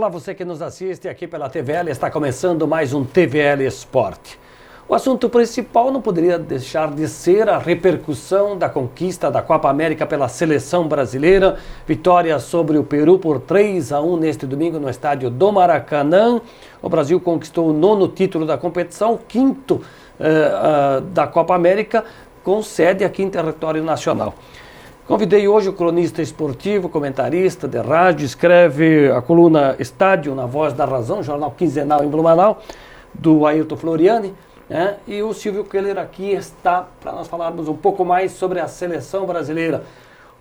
Olá, você que nos assiste aqui pela TVL, está começando mais um TVL Esporte. O assunto principal não poderia deixar de ser a repercussão da conquista da Copa América pela seleção brasileira. Vitória sobre o Peru por 3-1 neste domingo no estádio do Maracanã. O Brasil conquistou o 9º título da competição, o 5º da Copa América, com sede aqui em território nacional. Convidei hoje o cronista esportivo, comentarista de rádio, escreve a coluna Estádio na Voz da Razão, jornal quinzenal em Blumenau, do Ailton Floriani, né? E o Silvio Keller aqui está para nós falarmos um pouco mais sobre a seleção brasileira.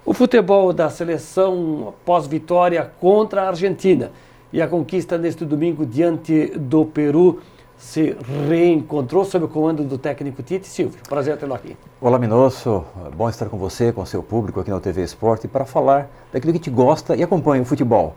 O futebol da seleção pós-vitória contra a Argentina e a conquista neste domingo diante do Peru se reencontrou sob o comando do técnico Tite. Silvio, prazer tê-lo aqui. Olá, Minosso, bom estar com você, com o seu público aqui no TV Esporte para falar daquilo que te gosta e acompanha o futebol.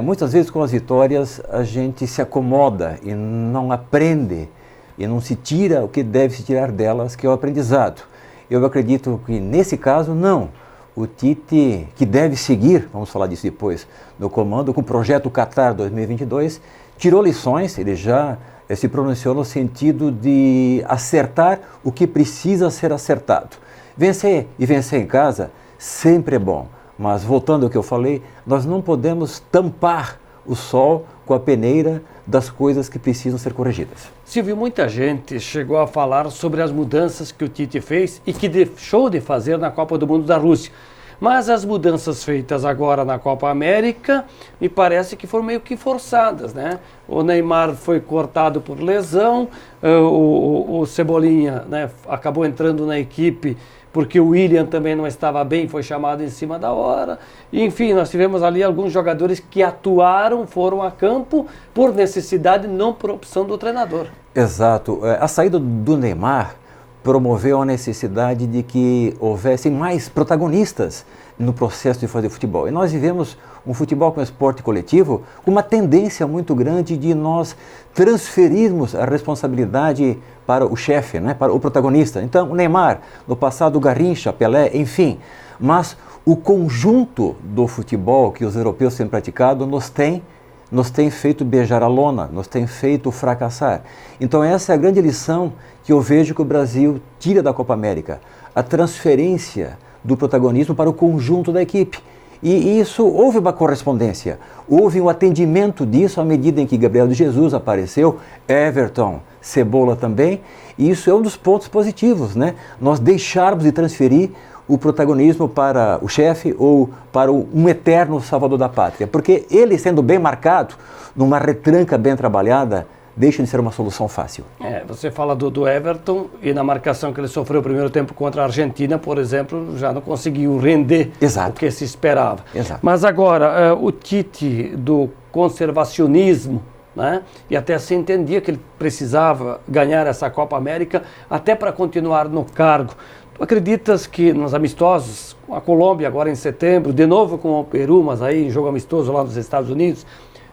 Muitas vezes com as vitórias a gente se acomoda e não aprende e não se tira o que deve se tirar delas, que é o aprendizado. Eu acredito que nesse caso não. O Tite, que deve seguir, vamos falar disso depois, no comando com o projeto Qatar 2022, tirou lições, ele já se pronunciou no sentido de acertar o que precisa ser acertado. Vencer e vencer em casa sempre é bom, mas voltando ao que eu falei, nós não podemos tampar o sol com a peneira das coisas que precisam ser corrigidas. Silvio, muita gente chegou a falar sobre as mudanças que o Tite fez e que deixou de fazer na Copa do Mundo da Rússia. Mas as mudanças feitas agora na Copa América me parece que foram meio que forçadas, né? O Neymar foi cortado por lesão, o Cebolinha, né, acabou entrando na equipe porque o William também não estava bem, foi chamado em cima da hora. E, enfim, nós tivemos ali alguns jogadores que atuaram, foram a campo por necessidade, não por opção do treinador. Exato. A saída do Neymar promoveu a necessidade de que houvessem mais protagonistas no processo de fazer futebol. E nós vivemos um futebol com esporte coletivo com uma tendência muito grande de nós transferirmos a responsabilidade para o chefe, né, para o protagonista. Então, o Neymar, no passado o Garrincha, Pelé, enfim. Mas o conjunto do futebol que os europeus têm praticado nos tem feito beijar a lona, nos tem feito fracassar. Então essa é a grande lição que eu vejo que o Brasil tira da Copa América, a transferência do protagonismo para o conjunto da equipe. E isso, houve uma correspondência, houve um atendimento disso à medida em que Gabriel de Jesus apareceu, Everton, Cebola também, e isso é um dos pontos positivos, né? Nós deixarmos de transferir o protagonismo para o chefe ou para um eterno salvador da pátria. Porque ele, sendo bem marcado, numa retranca bem trabalhada, deixa de ser uma solução fácil. Você fala do Everton e na marcação que ele sofreu o primeiro tempo contra a Argentina, por exemplo, já não conseguiu render o que se esperava. Exato. Mas agora, o Tite do conservacionismo, né? E até se entendia que ele precisava ganhar essa Copa América até para continuar no cargo. Tu acreditas que nos amistosos, com a Colômbia agora em setembro, de novo com o Peru, mas aí em jogo amistoso lá nos Estados Unidos,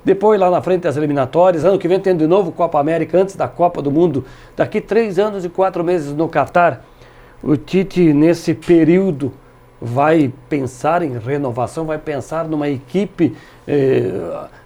depois lá na frente das eliminatórias, ano que vem tendo de novo Copa América antes da Copa do Mundo, daqui 3 anos e 4 meses no Qatar, o Tite nesse período vai pensar em renovação, vai pensar numa equipe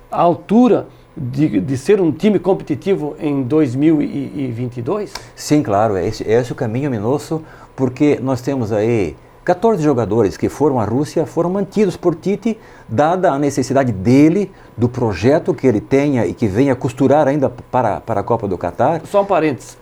à altura de ser um time competitivo em 2022? Sim, claro, esse o caminho, Minosso, porque nós temos aí 14 jogadores que foram à Rússia, foram mantidos por Tite, dada a necessidade dele, do projeto que ele tenha e que venha costurar ainda para a Copa do Qatar. Só um parênteses,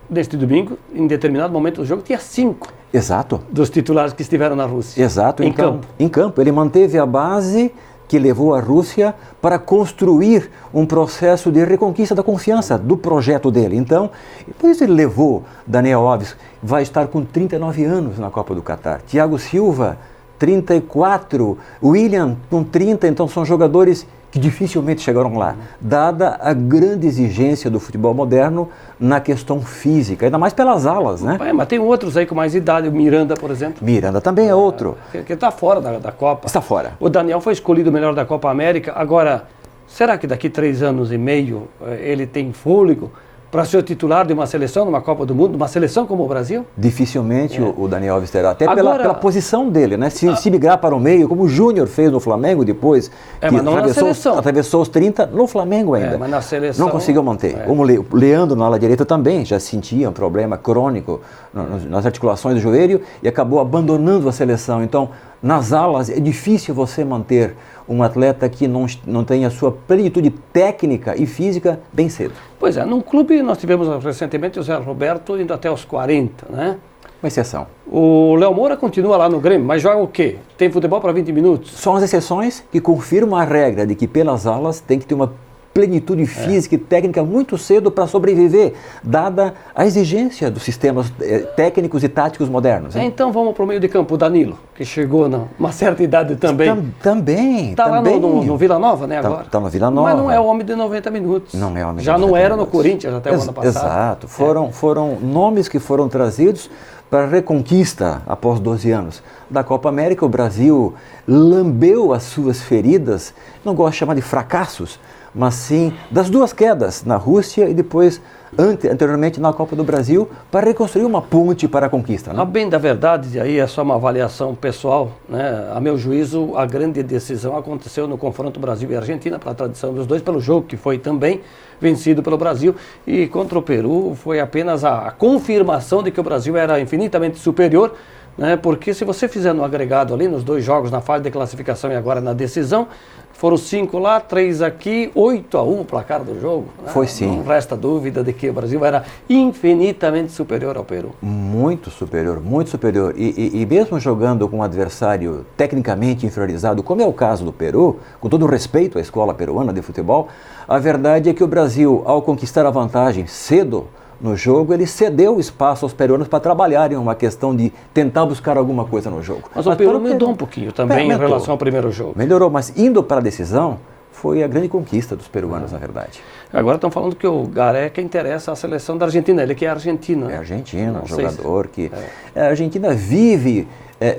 neste domingo, em determinado momento do jogo, tinha 5 Exato. dos titulares que estiveram na Rússia. Exato, em campo. Em campo, ele manteve a base que levou a Rússia para construir um processo de reconquista da confiança do projeto dele. Então, por isso ele levou Daniel Alves, vai estar com 39 anos na Copa do Qatar. Thiago Silva, 34, William com 30, então são jogadores que dificilmente chegaram lá, dada a grande exigência do futebol moderno na questão física, ainda mais pelas alas, né? Mas tem outros aí com mais idade, o Miranda, por exemplo. Miranda também é outro. Que está fora da Copa. Está fora. O Daniel foi escolhido o melhor da Copa América. Agora, será que daqui 3 anos e meio ele tem fôlego para ser titular de uma seleção, numa Copa do Mundo, uma seleção como o Brasil? Dificilmente o Daniel Alves terá, até Agora, pela posição dele, né? Se migrar para o meio, como o Júnior fez no Flamengo depois, que mas não atravessou os 30 no Flamengo ainda. Mas na seleção, não conseguiu manter. Como o Leandro na ala direita também já sentia um problema crônico nas articulações do joelho e acabou abandonando a seleção. Então, nas alas é difícil você manter um atleta que não tenha a sua plenitude técnica e física bem cedo. Pois é, num clube nós tivemos recentemente o Zé Roberto indo até os 40, né? Uma exceção. O Léo Moura continua lá no Grêmio, mas joga o quê? Tem futebol para 20 minutos? São as exceções que confirmam a regra de que pelas alas tem que ter uma plenitude física e técnica muito cedo para sobreviver, dada a exigência dos sistemas técnicos e táticos modernos. Então vamos para o meio de campo, o Danilo, que chegou numa certa idade também. Também. Está lá no Vila Nova, né, agora? Está no Vila Nova. Mas não é o homem de 90 minutos. Não é homem de 90 minutos. Já não era no Corinthians até o ano passado. Exato. Foram nomes que foram trazidos para a reconquista, após 12 anos, da Copa América. O Brasil lambeu as suas feridas, não gosto de chamar de fracassos, mas sim das duas quedas, na Rússia e depois, anteriormente, na Copa do Brasil, para reconstruir uma ponte para a conquista. Né? A bem da verdade, aí é só uma avaliação pessoal, né? A meu juízo, a grande decisão aconteceu no confronto Brasil e Argentina, pela tradição dos dois, pelo jogo que foi também vencido pelo Brasil, e contra o Peru foi apenas a confirmação de que o Brasil era infinitamente superior, né? Porque se você fizer no agregado ali, nos dois jogos, na fase de classificação e agora na decisão, foram 5 lá, 3 aqui, 8-1 o placar do jogo. Né? Foi sim. Não resta dúvida de que o Brasil era infinitamente superior ao Peru. Muito superior, muito superior. E mesmo jogando com um adversário tecnicamente inferiorizado, como é o caso do Peru, com todo o respeito à escola peruana de futebol, a verdade é que o Brasil, ao conquistar a vantagem cedo no jogo, ele cedeu espaço aos peruanos para trabalharem uma questão de tentar buscar alguma coisa no jogo. Mas o Peru mudou um pouquinho também em relação ao primeiro jogo. Melhorou, mas indo para a decisão, foi a grande conquista dos peruanos, na verdade. Agora estão falando que o Gareca interessa a seleção da Argentina, ele que é argentino. É argentino, um jogador que... A Argentina vive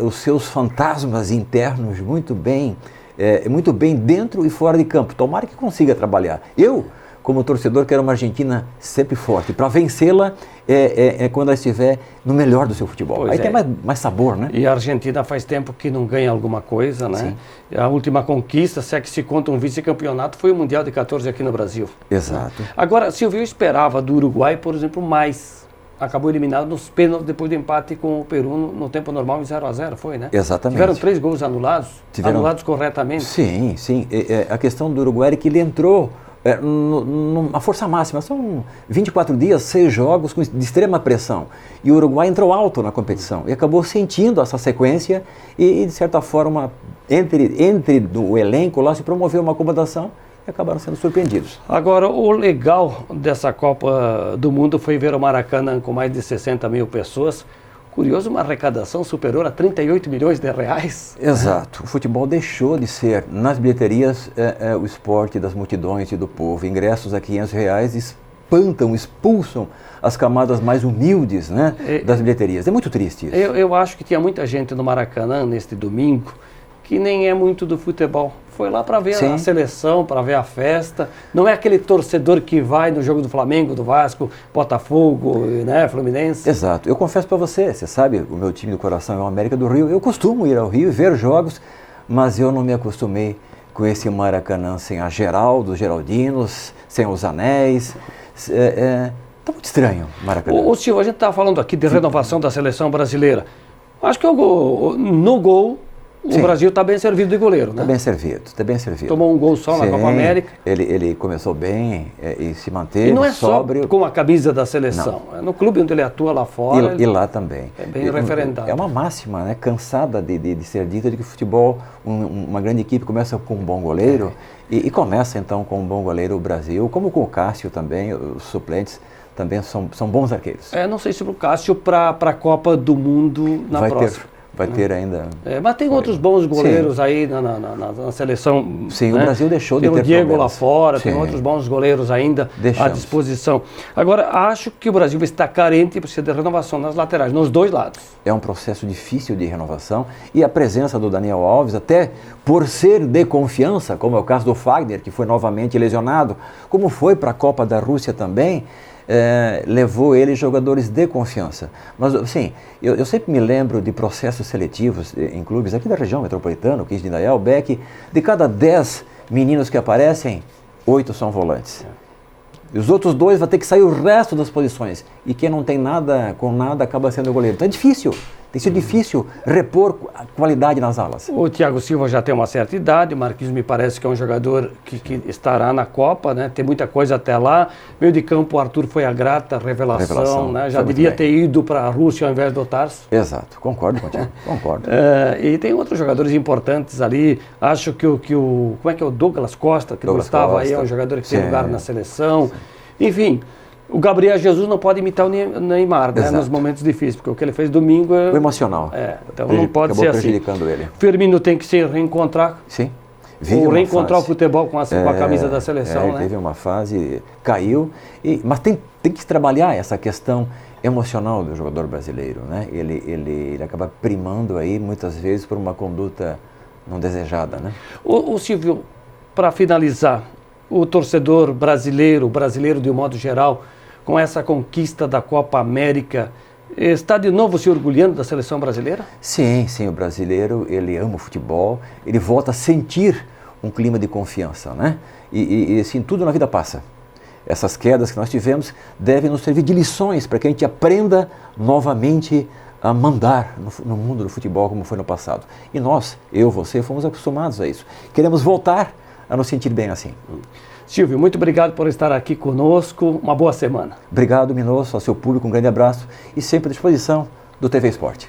os seus fantasmas internos muito bem dentro e fora de campo. Tomara que consiga trabalhar. Eu, como torcedor, quero uma Argentina sempre forte. Para vencê-la quando ela estiver no melhor do seu futebol. Pois aí tem mais sabor, né? E a Argentina faz tempo que não ganha alguma coisa, né? Sim. A última conquista, se é que se conta um vice-campeonato, foi o Mundial de 14 aqui no Brasil. Exato. Agora, Silvio, eu esperava do Uruguai, por exemplo, mais. Acabou eliminado nos pênaltis depois do empate com o Peru no tempo normal em 0-0, foi, né? Exatamente. Tiveram 3 gols anulados, anulados corretamente. Sim, sim. A questão do Uruguai é que ele entrou numa força máxima. São 24 dias, 6 jogos de extrema pressão. E o Uruguai entrou alto na competição e acabou sentindo essa sequência e de certa forma, entre o elenco lá se promoveu uma acomodação e acabaram sendo surpreendidos. Agora, o legal dessa Copa do Mundo foi ver o Maracanã com mais de 60 mil pessoas. Curioso, uma arrecadação superior a 38 milhões de reais. Exato. O futebol deixou de ser, nas bilheterias, o esporte das multidões e do povo. Ingressos a R$500 expulsam as camadas mais humildes, né, das bilheterias. É muito triste isso. Eu acho que tinha muita gente no Maracanã neste domingo que nem é muito do futebol. Foi lá para ver a seleção, para ver a festa. Não é aquele torcedor que vai no jogo do Flamengo, do Vasco, Botafogo, né, Fluminense. Exato. Eu confesso para você sabe, o meu time do coração é o América do Rio. Eu costumo ir ao Rio e ver jogos, mas eu não me acostumei com esse Maracanã sem a Geraldo, os Geraldinos, sem os anéis. Está muito estranho o Maracanã. Ô Silvio, a gente estava falando aqui de renovação da seleção brasileira. Acho que no gol... O Brasil está bem servido de goleiro, né? Está bem servido. Tomou um gol só na Copa América. Ele começou bem e se manteve e não é sóbrio. Só com a camisa da seleção. Não. É no clube onde ele atua lá fora. E lá também. É bem referendado. É uma máxima, né? Cansada de ser dita de que o futebol, uma grande equipe começa com um bom goleiro e começa então com um bom goleiro o Brasil, como com o Cássio também, os suplentes também são bons arqueiros. Não sei se o Cássio para a Copa do Mundo na próxima. Vai ter ainda... mas tem outros bons goleiros aí na seleção. Sim, né? O Brasil deixou de ter Tem o Diego problemas. lá fora, tem outros bons goleiros ainda à disposição. Agora, acho que o Brasil está carente e precisa de renovação nas laterais, nos dois lados. É um processo difícil de renovação e a presença do Daniel Alves, até por ser de confiança, como é o caso do Fagner, que foi novamente lesionado, como foi para a Copa da Rússia também, levou ele jogadores de confiança. Mas, assim, eu sempre me lembro de processos seletivos em clubes aqui da região metropolitana, o 15 de Indaial, o Beck, de cada 10 meninos que aparecem, 8 são volantes. E os outros 2 vão ter que sair o resto das posições. E quem não tem nada com nada acaba sendo o goleiro. Então é difícil. Tem sido difícil repor a qualidade nas alas. O Thiago Silva já tem uma certa idade, o Marquinhos me parece que é um jogador que estará na Copa, né? Tem muita coisa até lá. Meio de campo, o Arthur foi a grata revelação, né? Já devia ter ido para a Rússia ao invés do Tarso. Exato, concordo contigo, concordo. E tem outros jogadores importantes ali, acho que como é que é o Douglas Costa, que gostava aí, é um jogador que tem lugar na seleção. Sim. Enfim, o Gabriel Jesus não pode imitar o Neymar, né, nos momentos difíceis, porque o que ele fez domingo é... O emocional. Então não pode ser assim. Prejudicando ele. Firmino tem que se reencontrar. Sim. Ou reencontrar o futebol com a camisa da seleção, né? Teve uma fase, caiu, mas tem que trabalhar essa questão emocional do jogador brasileiro, né? Ele acaba primando aí, muitas vezes, por uma conduta não desejada, né? O Silvio, para finalizar, o torcedor brasileiro, o brasileiro de um modo geral, com essa conquista da Copa América, está de novo se orgulhando da seleção brasileira? Sim, o brasileiro, ele ama o futebol, ele volta a sentir um clima de confiança, né? E assim, tudo na vida passa. Essas quedas que nós tivemos devem nos servir de lições para que a gente aprenda novamente a mandar no mundo do futebol como foi no passado. E nós, você, fomos acostumados a isso. Queremos voltar a nos sentir bem assim. Silvio, muito obrigado por estar aqui conosco. Uma boa semana. Obrigado, Minosso, ao seu público, um grande abraço e sempre à disposição do TV Esporte.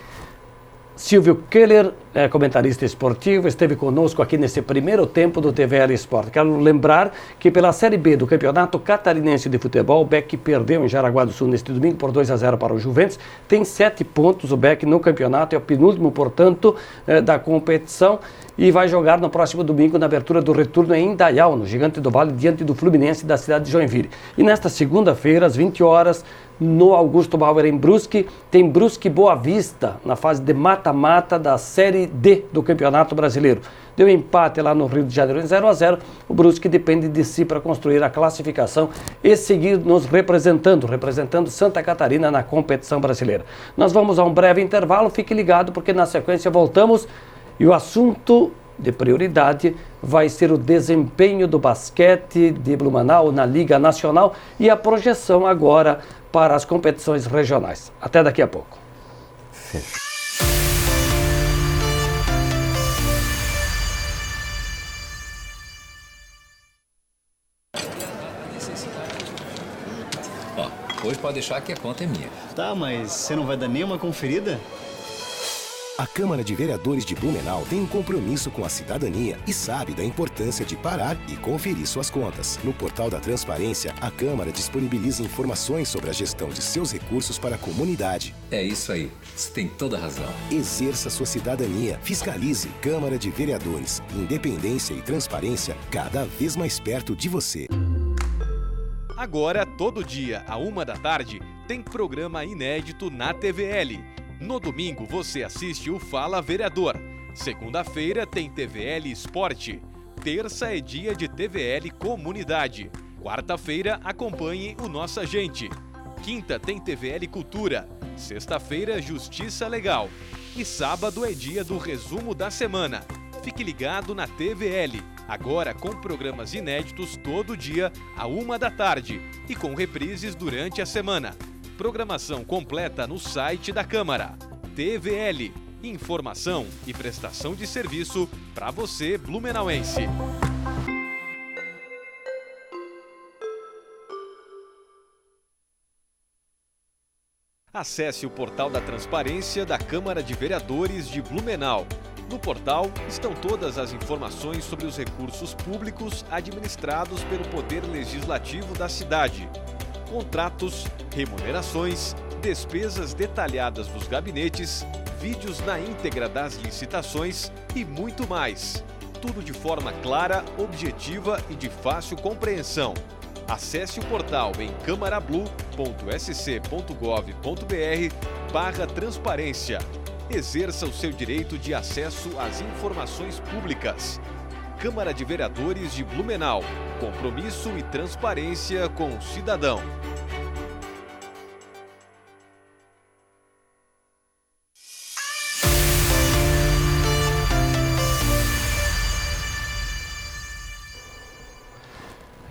Silvio Keller, comentarista esportivo, esteve conosco aqui nesse primeiro tempo do TVL Esporte. Quero lembrar que pela Série B do Campeonato Catarinense de Futebol, o Beck perdeu em Jaraguá do Sul neste domingo por 2-0 para o Juventus. Tem 7 pontos o Beck no campeonato, é o penúltimo, portanto, da competição. E vai jogar no próximo domingo na abertura do retorno em Indaial, no Gigante do Vale, diante do Fluminense da cidade de Joinville. E nesta segunda-feira, às 20 horas, no Augusto Bauer, em Brusque, tem Brusque Boa Vista, na fase de mata-mata da Série D do Campeonato Brasileiro. Deu empate lá no Rio de Janeiro em 0-0. O Brusque depende de si para construir a classificação e seguir nos representando Santa Catarina na competição brasileira. Nós vamos a um breve intervalo, fique ligado porque na sequência voltamos e o assunto de prioridade vai ser o desempenho do basquete de Blumenau na Liga Nacional e a projeção agora para as competições regionais. Até daqui a pouco. Hoje pode deixar que a conta é minha. Tá, mas você não vai dar nenhuma conferida? A Câmara de Vereadores de Blumenau tem um compromisso com a cidadania e sabe da importância de parar e conferir suas contas. No portal da Transparência, a Câmara disponibiliza informações sobre a gestão de seus recursos para a comunidade. É isso aí, você tem toda a razão. Exerça sua cidadania, fiscalize. Câmara de Vereadores, independência e transparência cada vez mais perto de você. Agora, todo dia, à 13h, tem programa inédito na TVL. No domingo, você assiste o Fala Vereador. Segunda-feira tem TVL Esporte. Terça é dia de TVL Comunidade. Quarta-feira, acompanhe o Nossa Gente. Quinta tem TVL Cultura. Sexta-feira, Justiça Legal. E sábado é dia do resumo da semana. Fique ligado na TVL. Agora com programas inéditos todo dia, à 13h. E com reprises durante a semana. Programação completa no site da Câmara. TVL. Informação e prestação de serviço para você, blumenauense. Acesse o portal da Transparência da Câmara de Vereadores de Blumenau. No portal estão todas as informações sobre os recursos públicos administrados pelo Poder Legislativo da cidade. Contratos, remunerações, despesas detalhadas dos gabinetes, vídeos na íntegra das licitações e muito mais. Tudo de forma clara, objetiva e de fácil compreensão. Acesse o portal em camarablu.sc.gov.br/transparência. Exerça o seu direito de acesso às informações públicas. Câmara de Vereadores de Blumenau. Compromisso e transparência com o cidadão.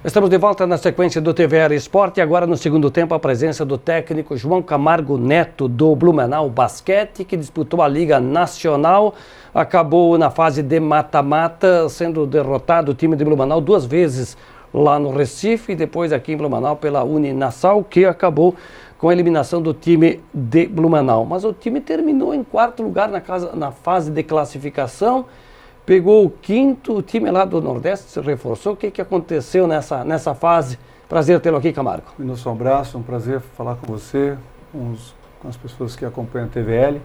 Estamos de volta na sequência do TVL Esporte. Agora, no segundo tempo, a presença do técnico João Camargo Neto, do Blumenau Basquete, que disputou a Liga Nacional. Acabou na fase de mata-mata, sendo derrotado o time de Blumenau 2 vezes lá no Recife e depois aqui em Blumenau pela Uninassal, que acabou com a eliminação do time de Blumenau. Mas o time terminou em 4º lugar na fase de classificação. Pegou o 5º, o time lá do Nordeste se reforçou. O que aconteceu nessa fase? Prazer tê-lo aqui, Camargo. Minosso, um abraço, um prazer falar com você, com as pessoas que acompanham a TVL.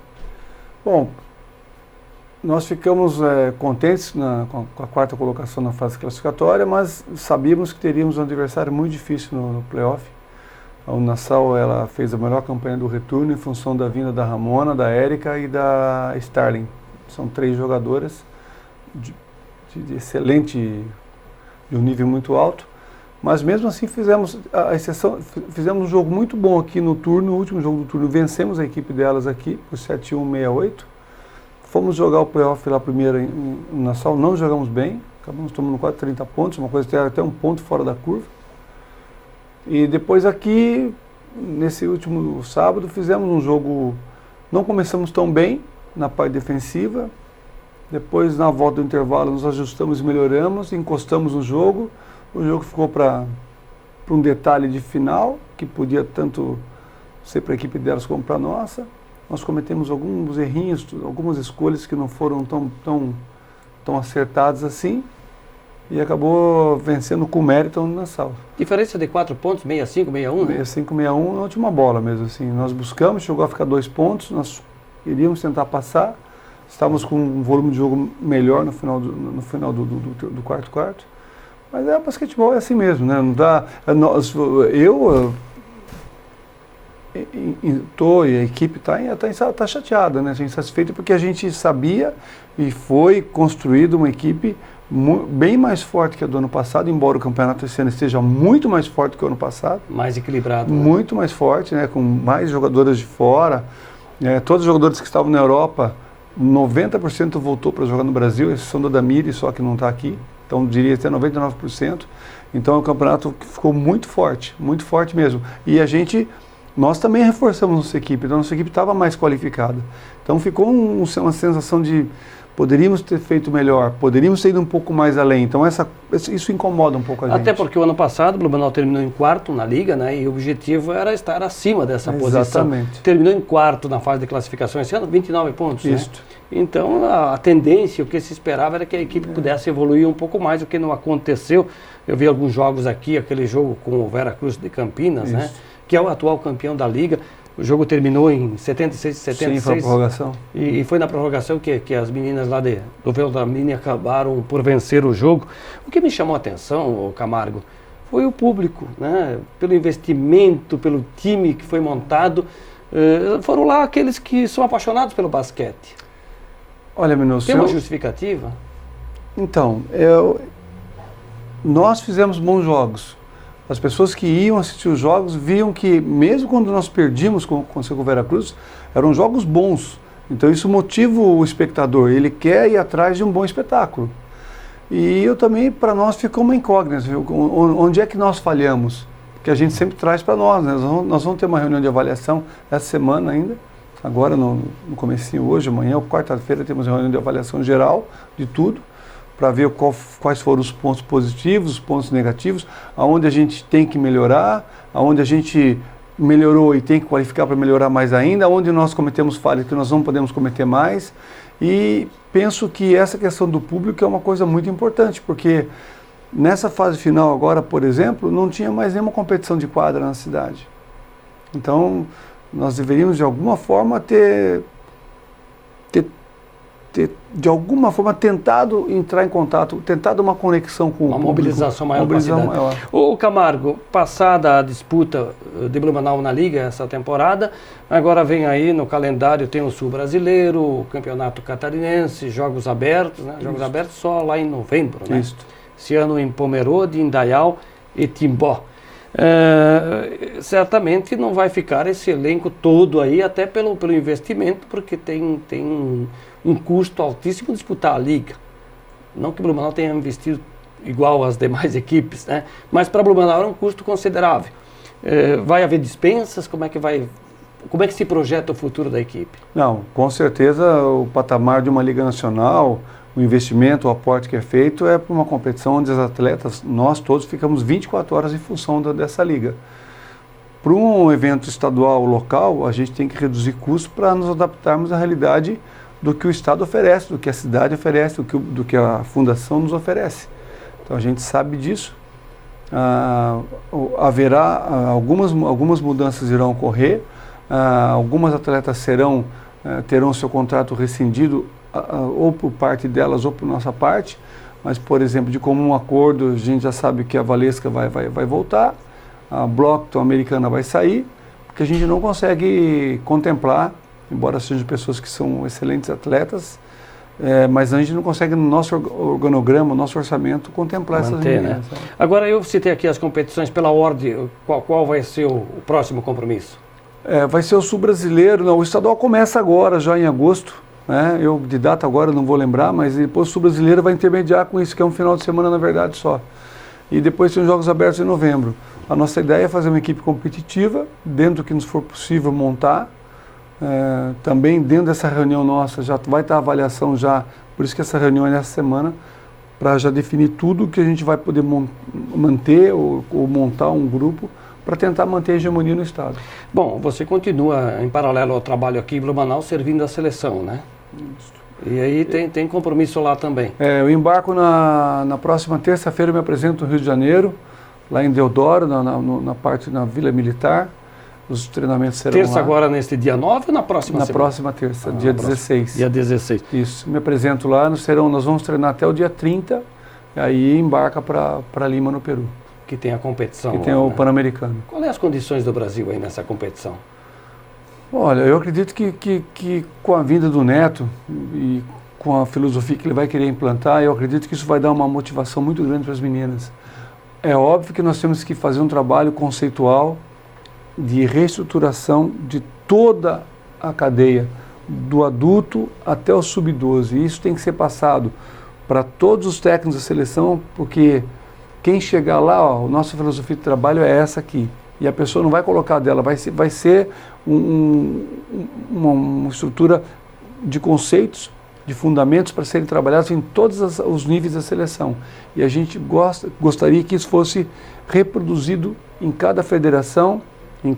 Bom, nós ficamos contentes com a 4ª colocação na fase classificatória, mas sabíamos que teríamos um adversário muito difícil no playoff. A Uninassal, ela fez a melhor campanha do retorno em função da vinda da Ramona, da Érica e da Starling. São 3 jogadoras de excelente, de um nível muito alto, mas mesmo assim fizemos um jogo muito bom aqui no turno, no último jogo do turno, vencemos a equipe delas aqui por 7-1-6-8, fomos jogar o playoff lá primeiro em Nassau, não jogamos bem, acabamos tomando quase 30 pontos, uma coisa que era até um ponto fora da curva, e depois aqui, nesse último sábado, fizemos um jogo, não começamos tão bem na parte defensiva. Depois, na volta do intervalo, nos ajustamos e melhoramos, encostamos no jogo. O jogo ficou para um detalhe de final, que podia tanto ser para a equipe delas como para a nossa. Nós cometemos alguns errinhos, algumas escolhas que não foram tão acertadas assim, e acabou vencendo com mérito no Nassau. Diferença de 4 pontos, 65, 61? 65, 61 na última bola mesmo. Assim. Nós buscamos, chegou a ficar 2 pontos, nós iríamos tentar passar. Estávamos com um volume de jogo melhor no final do quarto. Mas basquetebol é assim mesmo, né? Não dá, e a equipe está chateada, né? A gente está satisfeito porque a gente sabia e foi construída uma equipe bem mais forte que a do ano passado, embora o campeonato esse ano esteja muito mais forte que o ano passado. Mais equilibrado. Muito mais forte, né? Com mais jogadoras de fora. Todos os jogadores que estavam na Europa, 90% voltou para jogar no Brasil, exceção da Damiri, só que não está aqui. Então, diria até 99%. Então, é um campeonato que ficou muito forte mesmo. E nós também reforçamos nossa equipe, então nossa equipe estava mais qualificada. Então, ficou uma sensação de poderíamos ter feito melhor, poderíamos ter ido um pouco mais além. Então, isso incomoda um pouco a gente. Até porque o ano passado o Blumenau terminou em 4º na Liga, né? E o objetivo era estar acima dessa posição. Exatamente. Terminou em 4º na fase de classificação esse ano, 29 pontos. Isso. Né? Então, a tendência, o que se esperava era que a equipe pudesse evoluir um pouco mais, o que não aconteceu. Eu vi alguns jogos aqui, aquele jogo com o Veracruz de Campinas, né? Que é o atual campeão da Liga. O jogo terminou em 76. Sim, foi a prorrogação. E foi na prorrogação que as meninas lá do Veldamini acabaram por vencer o jogo. O que me chamou a atenção, Camargo, foi o público, né? Pelo investimento, pelo time que foi montado. Foram lá aqueles que são apaixonados pelo basquete. Olha, Minosso, tem uma justificativa? Então, nós fizemos bons jogos. As pessoas que iam assistir os jogos viam que, mesmo quando nós perdíamos com o Veracruz, eram jogos bons. Então isso motiva o espectador, ele quer ir atrás de um bom espetáculo. E eu também, para nós, ficou uma incógnita, viu? Onde é que nós falhamos? Que a gente sempre traz para nós, né? Nós vamos ter uma reunião de avaliação essa semana ainda, agora no comecinho hoje, amanhã ou quarta-feira temos uma reunião de avaliação geral de tudo, para ver quais foram os pontos positivos, os pontos negativos, aonde a gente tem que melhorar, aonde a gente melhorou e tem que qualificar para melhorar mais ainda, aonde nós cometemos falhas que nós não podemos cometer mais. E penso que essa questão do público é uma coisa muito importante, porque nessa fase final agora, por exemplo, não tinha mais nenhuma competição de quadra na cidade. Então, nós deveríamos de alguma forma ter de alguma forma tentado entrar em contato, tentado uma conexão com o público. Uma mobilização maior com a cidade. Ô Camargo, passada a disputa de Blumenau na Liga essa temporada, agora vem aí no calendário, tem o Sul Brasileiro, o Campeonato Catarinense, Jogos Abertos, né? Jogos Abertos só lá em novembro, né? Isso. Esse ano em Pomerode, Indaial e Timbó. Certamente não vai ficar esse elenco todo aí, até pelo investimento, porque tem um custo altíssimo disputar a Liga. Não que o Blumenau tenha investido igual às demais equipes, né? Mas para Blumenau é um custo considerável. Vai haver dispensas? Como é que se projeta o futuro da equipe? Não, com certeza o patamar de uma Liga Nacional, o investimento, o aporte que é feito é para uma competição onde os atletas, nós todos ficamos 24 horas em função dessa liga. Para um evento estadual local, a gente tem que reduzir custos para nos adaptarmos à realidade do que o Estado oferece, do que a cidade oferece, do que a Fundação nos oferece. Então a gente sabe disso. Haverá algumas mudanças irão ocorrer, algumas atletas terão seu contrato rescindido ou por parte delas ou por nossa parte, mas, por exemplo, de comum acordo, a gente já sabe que a Valesca vai voltar, a Blockton americana vai sair, porque a gente não consegue contemplar, embora sejam pessoas que são excelentes atletas, mas a gente não consegue no nosso organograma, no nosso orçamento, contemplar essas meninas. Né? Agora, eu citei aqui as competições pela ordem, qual vai ser o próximo compromisso? Vai ser o Sul-Brasileiro, não, o estadual começa agora, já em agosto, né? Eu de data agora não vou lembrar, mas depois o Sul-Brasileiro vai intermediar com isso, que é um final de semana na verdade só. E depois tem os Jogos Abertos em novembro. A nossa ideia é fazer uma equipe competitiva, dentro do que nos for possível montar. Também dentro dessa reunião nossa já vai estar a avaliação já, por isso que essa reunião é nessa semana, para já definir tudo que a gente vai poder manter ou montar um grupo para tentar manter a hegemonia no estado. Bom, você continua em paralelo ao trabalho aqui em Blumenau servindo a seleção, né? Isso. E aí tem compromisso lá também. Eu embarco na próxima terça-feira, eu me apresento no Rio de Janeiro, lá em Deodoro, na Vila Militar. Os treinamentos serão terça lá. Agora neste dia 9 ou na próxima semana? Na próxima terça, dia 16. Dia 16. Isso, me apresento lá, nós vamos treinar até o dia 30, e aí embarca para Lima, no Peru. Que tem a competição que lá, tem o né? Pan-Americano. Qual é as condições do Brasil aí nessa competição? Olha, eu acredito que com a vinda do Neto e com a filosofia que ele vai querer implantar, eu acredito que isso vai dar uma motivação muito grande para as meninas. É óbvio que nós temos que fazer um trabalho conceitual de reestruturação de toda a cadeia, do adulto até o sub-12. E isso tem que ser passado para todos os técnicos da seleção, porque quem chegar lá, a nossa filosofia de trabalho é essa aqui. E a pessoa não vai colocar dela, vai ser uma estrutura de conceitos, de fundamentos para serem trabalhados em todos os níveis da seleção. E a gente gostaria que isso fosse reproduzido em cada federação, em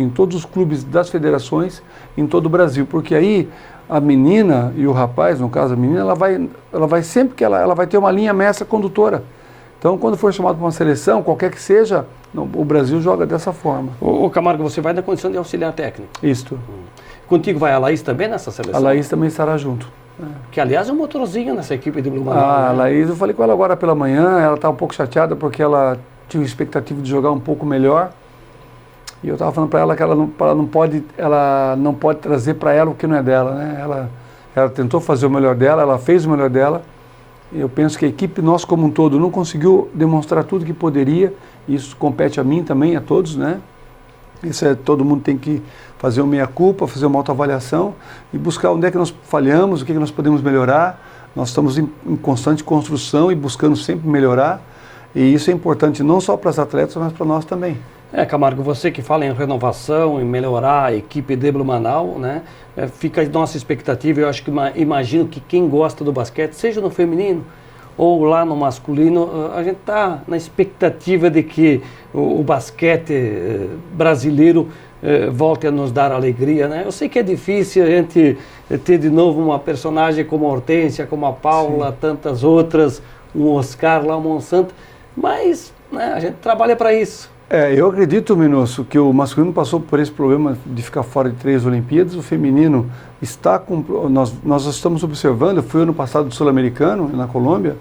todos os clubes das federações, em todo o Brasil. Porque aí a menina e o rapaz, no caso a menina, ela vai sempre que ela vai ter uma linha mestra condutora. Então, quando for chamado para uma seleção, qualquer que seja, o Brasil joga dessa forma. Ô Camargo, você vai na condição de auxiliar técnico? Isto. Contigo vai a Laís também nessa seleção? A Laís também estará junto. Que, aliás, é um motorzinho nessa equipe de Blumenau. A né? Laís, eu falei com ela agora pela manhã, ela está um pouco chateada porque ela tinha expectativa de jogar um pouco melhor. E eu estava falando para ela que ela não pode trazer para ela o que não é dela, né? Ela tentou fazer o melhor dela, ela fez o melhor dela. Eu penso que a equipe, nós como um todo, não conseguiu demonstrar tudo que poderia. Isso compete a mim também, a todos, né? Todo mundo tem que fazer uma meia-culpa, fazer uma autoavaliação e buscar onde é que nós falhamos, o que nós podemos melhorar. Nós estamos em constante construção e buscando sempre melhorar. E isso é importante não só para os atletas, mas para nós também. Camargo, você que fala em renovação, em melhorar a equipe de Blumenau, né? Fica a nossa expectativa, eu acho que imagino que quem gosta do basquete, seja no feminino ou lá no masculino, a gente está na expectativa de que o basquete brasileiro volte a nos dar alegria, né? Eu sei que é difícil a gente ter de novo uma personagem como a Hortência, como a Paula, sim, tantas outras, um Oscar lá, um Monsanto, mas né, a gente trabalha para isso. Eu acredito, Minosso, que o masculino passou por esse problema de ficar fora de 3 Olimpíadas, o feminino está com... Nós estamos observando, eu fui ano passado do Sul-Americano, na Colômbia,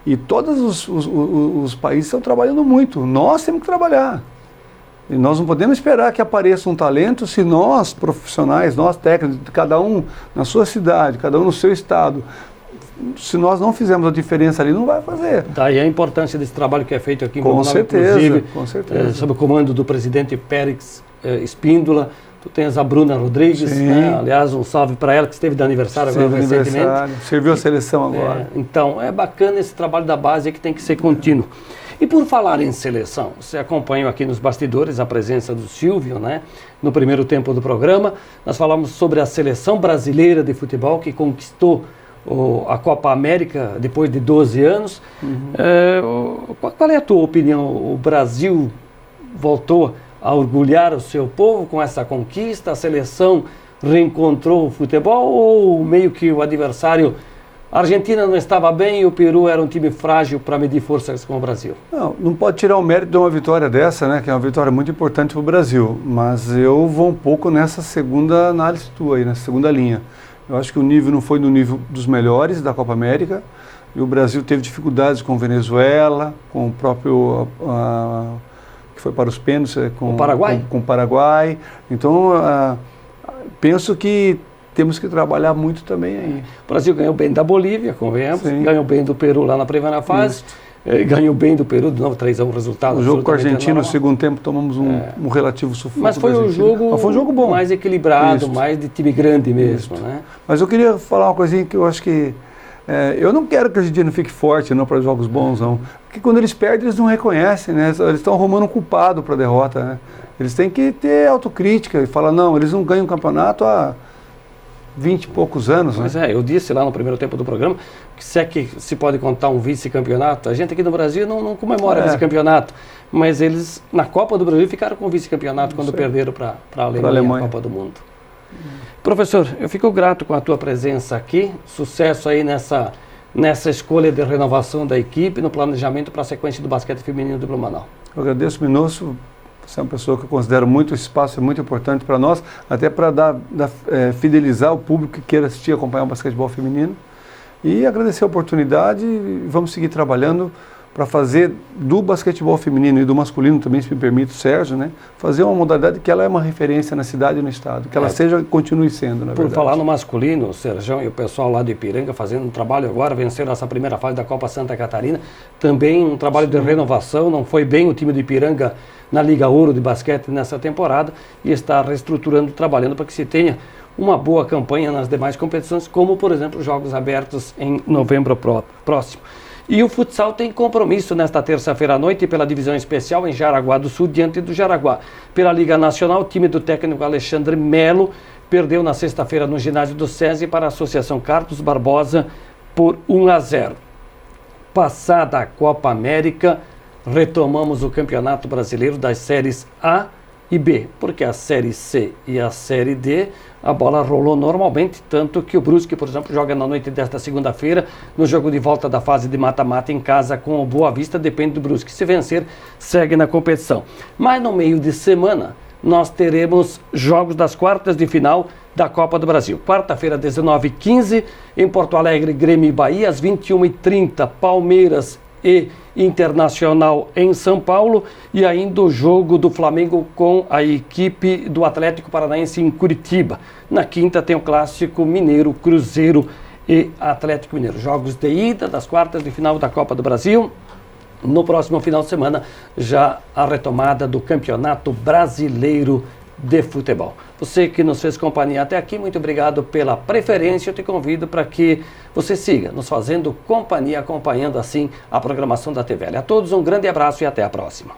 e todos os países estão trabalhando muito. Nós temos que trabalhar. E nós não podemos esperar que apareça um talento se nós, profissionais, nós técnicos, cada um na sua cidade, cada um no seu estado, se nós não fizermos a diferença ali, não vai fazer. Daí a importância desse trabalho que é feito aqui em Blumenau, inclusive, com certeza. Sob o comando do presidente Périx Espíndola, Tu tens a Bruna Rodrigues, né? Aliás, um salve para ela que esteve de aniversário agora recentemente. Serviu a seleção agora. Então, é bacana esse trabalho da base que tem que ser contínuo. E por falar em seleção, você acompanhou aqui nos bastidores a presença do Silvio, né? No primeiro tempo do programa, nós falamos sobre a seleção brasileira de futebol que conquistou a Copa América depois de 12 anos. Qual é a tua opinião? O Brasil voltou a orgulhar o seu povo com essa conquista? A seleção reencontrou o futebol ou meio que o adversário... A Argentina não estava bem e o Peru era um time frágil para medir forças com o Brasil? Não pode tirar o mérito de uma vitória dessa, né? Que é uma vitória muito importante para o Brasil. Mas eu vou um pouco nessa segunda análise tua aí, nessa segunda linha. Eu acho que o nível não foi no nível dos melhores da Copa América. E o Brasil teve dificuldades com Venezuela, com o próprio... que foi para os pênaltis, com o Paraguai. Então, penso que temos que trabalhar muito também aí. O Brasil ganhou bem da Bolívia, convenhamos, ganhou bem do Peru lá na primeira fase, ganhou bem do Peru, de novo 3-1 resultado. O jogo com a Argentina, no segundo tempo, tomamos um relativo sufoco. Mas foi um jogo bom, mais equilibrado, mais de time grande mesmo. Né? Mas eu queria falar uma coisinha que eu acho que... eu não quero que a Argentina fique forte não para jogos bons, não. Porque quando eles perdem, eles não reconhecem, né? Eles estão arrumando um culpado para a derrota, né? Eles têm que ter autocrítica e falar, não, eles não ganham o campeonato há 20 e poucos anos. Mas né? Eu disse lá no primeiro tempo do programa que se é que se pode contar um vice-campeonato, a gente aqui no Brasil não comemora vice-campeonato, mas eles na Copa do Brasil ficaram com vice-campeonato quando perderam para a Alemanha, a Copa do Mundo. Professor, eu fico grato com a tua presença aqui, sucesso aí nessa escolha de renovação da equipe, no planejamento para a sequência do basquete feminino do Blumenau. Eu agradeço, Minosso. Você é uma pessoa que eu considero muito, o espaço é muito importante para nós, até para fidelizar o público que queira assistir e acompanhar o basquetebol feminino. E agradecer a oportunidade e vamos seguir trabalhando para fazer do basquetebol feminino e do masculino também, se me permite, Sérgio, né? Fazer uma modalidade que ela é uma referência na cidade e no estado, que ela continue sendo, na verdade. Por falar no masculino, o Sérgio e o pessoal lá de Ipiranga fazendo um trabalho agora, venceram essa primeira fase da Copa Santa Catarina, também um trabalho de renovação, não foi bem o time de Ipiranga na Liga Ouro de basquete nessa temporada e está reestruturando, trabalhando para que se tenha uma boa campanha nas demais competições, como por exemplo os Jogos Abertos em novembro próximo. E o futsal tem compromisso nesta terça-feira à noite pela divisão especial em Jaraguá do Sul, diante do Jaraguá. Pela Liga Nacional, o time do técnico Alexandre Melo perdeu na sexta-feira no ginásio do SESI para a Associação Carlos Barbosa por 1-0. Passada a Copa América, retomamos o Campeonato Brasileiro das séries A e B, porque a Série C e a Série D, a bola rolou normalmente, tanto que o Brusque, por exemplo, joga na noite desta segunda-feira, no jogo de volta da fase de mata-mata em casa com o Boa Vista, depende do Brusque. Se vencer, segue na competição. Mas no meio de semana, nós teremos jogos das quartas de final da Copa do Brasil. Quarta-feira, 19h15, em Porto Alegre, Grêmio e Bahia, às 21h30, Palmeiras e Internacional em São Paulo, e ainda o jogo do Flamengo com a equipe do Atlético Paranaense em Curitiba. Na quinta tem o clássico mineiro, Cruzeiro e Atlético Mineiro. Jogos de ida das quartas de final da Copa do Brasil. No próximo final de semana, já a retomada do Campeonato Brasileiro de Futebol. Você que nos fez companhia até aqui, muito obrigado pela preferência. Eu te convido para que você siga nos fazendo companhia, acompanhando assim a programação da TVL. A todos um grande abraço e até a próxima.